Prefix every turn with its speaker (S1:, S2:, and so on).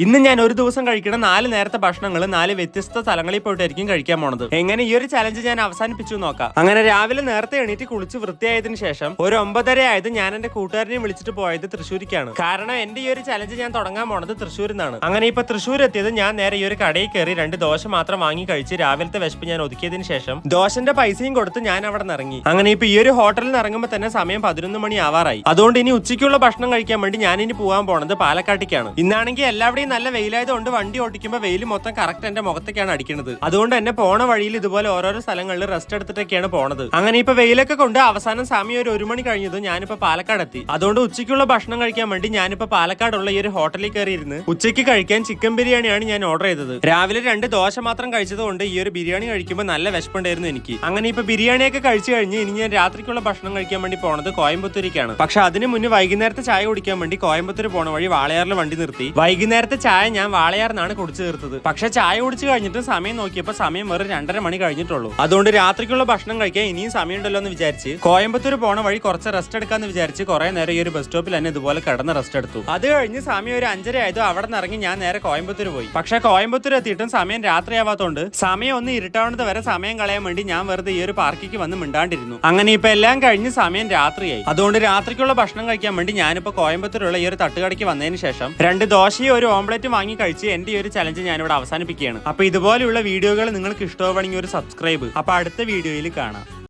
S1: ഇന്ന് ഞാൻ ഒരു ദിവസം കഴിക്കുന്ന 4 നേരത്തെ ഭക്ഷണങ്ങൾ 4 വ്യത്യസ്ത സ്ഥലങ്ങളിൽ പോയിട്ടായിരിക്കും കഴിക്കാൻ പോണത്. എങ്ങനെ ഈ ഒരു ചലഞ്ച് ഞാൻ അവസാനിപ്പിച്ചു നോക്കാം. അങ്ങനെ രാവിലെ നേരത്തെ എണീറ്റ് കുളിച്ച് വൃത്തിയായതിനു ശേഷം ഒരു 9:30 ആയത് ഞാൻ എന്റെ കൂട്ടുകാരനെ വിളിച്ചിട്ട് പോയത് തൃശ്ശൂരിക്കാണ്. കാരണം എന്റെ ഈ ഒരു ചലഞ്ച് ഞാൻ തുടങ്ങാൻ പോണത് തൃശ്ശൂരിൽ നിന്നാണ്. അങ്ങനെ ഇപ്പൊ തൃശ്ശൂർ എത്തിയത് ഞാൻ നേരെ ഈ ഒരു കടയിൽ കയറി 2 ദോശ മാത്രം വാങ്ങി കഴിച്ച് രാവിലത്തെ വിശപ്പ് ഞാൻ ഒതുക്കിയതിനു ശേഷം ദോശന്റെ പൈസയും കൊടുത്ത് ഞാൻ അവിടെ നിന്ന് ഇറങ്ങി. അങ്ങനെ ഇപ്പൊ ഈ ഒരു ഹോട്ടലിൽ നിന്ന് ഇറങ്ങുമ്പോൾ തന്നെ സമയം 11 മണി ആവാറായി. അതുകൊണ്ട് ഇനി ഉച്ചയ്ക്കുള്ള ഭക്ഷണം കഴിക്കാൻ വേണ്ടി ഞാൻ ഇനി പോകാൻ പോണത് പാലക്കാട്ടേക്കാണ്. ഇന്നാണെങ്കിൽ എല്ലാവരുടെയും നല്ല വെയിലായതുകൊണ്ട് വണ്ടി ഓടിക്കുമ്പോൾ വെയിൽ മൊത്തം കറക്റ്റ് എന്റെ മുഖത്തേക്കാണ് അടിക്കുന്നത്. അതുകൊണ്ട് തന്നെ പോണ വഴിയിൽ ഇതുപോലെ ഓരോരോ സ്ഥലങ്ങളിൽ റെസ്റ്റ് എടുത്തിട്ടൊക്കെയാണ് പോണത്. അങ്ങനെ ഇപ്പൊ വെയിലൊക്കെ കൊണ്ട് അവസാനം സമയം ഒരു 1 മണി കഴിഞ്ഞതും ഞാനിപ്പോ പാലക്കാട് എത്തി. അതുകൊണ്ട് ഉച്ചയ്ക്കുള്ള ഭക്ഷണം കഴിക്കാൻ വേണ്ടി ഞാനിപ്പോ പാലക്കാടുള്ള ഈ ഒരു ഹോട്ടലിൽ കയറിയിരുന്ന് ഉച്ചയ്ക്ക് കഴിക്കാൻ ചിക്കൻ ബിരിയാണിയാണ് ഞാൻ ഓർഡർ ചെയ്തത്. രാവിലെ 2 ദോശ മാത്രം കഴിച്ചതുകൊണ്ട് ഈ ഒരു ബിരിയാണി കഴിക്കുമ്പോൾ നല്ല വിശപ്പുണ്ടായിരുന്നു എനിക്ക്. അങ്ങനെ ഇപ്പൊ ബിരിയാണിയൊക്കെ കഴിച്ചു കഴിഞ്ഞ് ഇനി ഞാൻ രാത്രിക്കുള്ള ഭക്ഷണം കഴിക്കാൻ വേണ്ടി പോണത് കോയമ്പത്തൂരിക്കാണ്. പക്ഷെ അതിന് മുന്നേ വൈകുന്നേരത്തെ ചായ കുടിക്കാൻ വേണ്ടി കോയമ്പത്തൂർ പോണ വഴി വാളയാറിൽ വണ്ടി നിർത്തി വൈകുന്നേരത്തെ ചായ ഞാൻ വാളയാറിനാണ് കുടിച്ചു തീർത്തത്. പക്ഷെ ചായ കുടിച്ചു കഴിഞ്ഞിട്ട് സമയം നോക്കിയപ്പോൾ സമയം വെറും 2:30 മണി കഴിഞ്ഞിട്ടുള്ളൂ. അതുകൊണ്ട് രാത്രിക്കുള്ള ഭക്ഷണം കഴിക്കാൻ ഇനിയും സമയമുണ്ടല്ലോ എന്ന് വിചാരിച്ച് കോയമ്പത്തൂർ പോണ വഴി കുറച്ച് റെസ്റ്റ് എടുക്കാന്ന് വിചാരിച്ച് കുറെ നേരം ഈ ഒരു ബസ് സ്റ്റോപ്പിൽ തന്നെ ഇതുപോലെ കിടന്ന് റെസ്റ്റ് എടുത്തു. അത് കഴിഞ്ഞ് സമയം ഒരു 5:30 ആയതോ അവിടെ നിന്ന് ഇറങ്ങി ഞാൻ നേരെ കോയമ്പത്തൂർ പോയി. പക്ഷെ കോയമ്പത്തൂർ എത്തിയിട്ടും സമയം രാത്രിയാവാത്തോണ്ട് സമയം ഒന്ന് ഇരുട്ടാവുന്നത് വരെ സമയം കളയാൻ വേണ്ടി ഞാൻ വെറുതെ ഈ ഒരു പാർക്കിക്ക് വന്ന് മിണ്ടാണ്ടിരുന്നു. അങ്ങനെ ഇപ്പൊ എല്ലാം കഴിഞ്ഞ് സമയം രാത്രിയായി. അതുകൊണ്ട് രാത്രിക്കുള്ള ഭക്ഷണം കഴിക്കാൻ വേണ്ടി ഞാനിപ്പോ കോയമ്പത്തൂരുള്ള ഈ ഒരു തട്ടുകടയ്ക്ക് വന്നതിന് ശേഷം 2 ദോശയും ഒരു ഓംലെറ്റ് വാങ്ങി കഴിച്ച് എന്റെ ഈ ഒരു ചലഞ്ച് ഞാനിവിടെ അവസാനിപ്പിക്കുകയാണ്. അപ്പൊ ഇതുപോലെയുള്ള വീഡിയോകൾ നിങ്ങൾക്ക് ഇഷ്ടമാണെങ്കിൽ ഒരു സബ്സ്ക്രൈബ്. അപ്പൊ അടുത്ത വീഡിയോയിൽ കാണാം.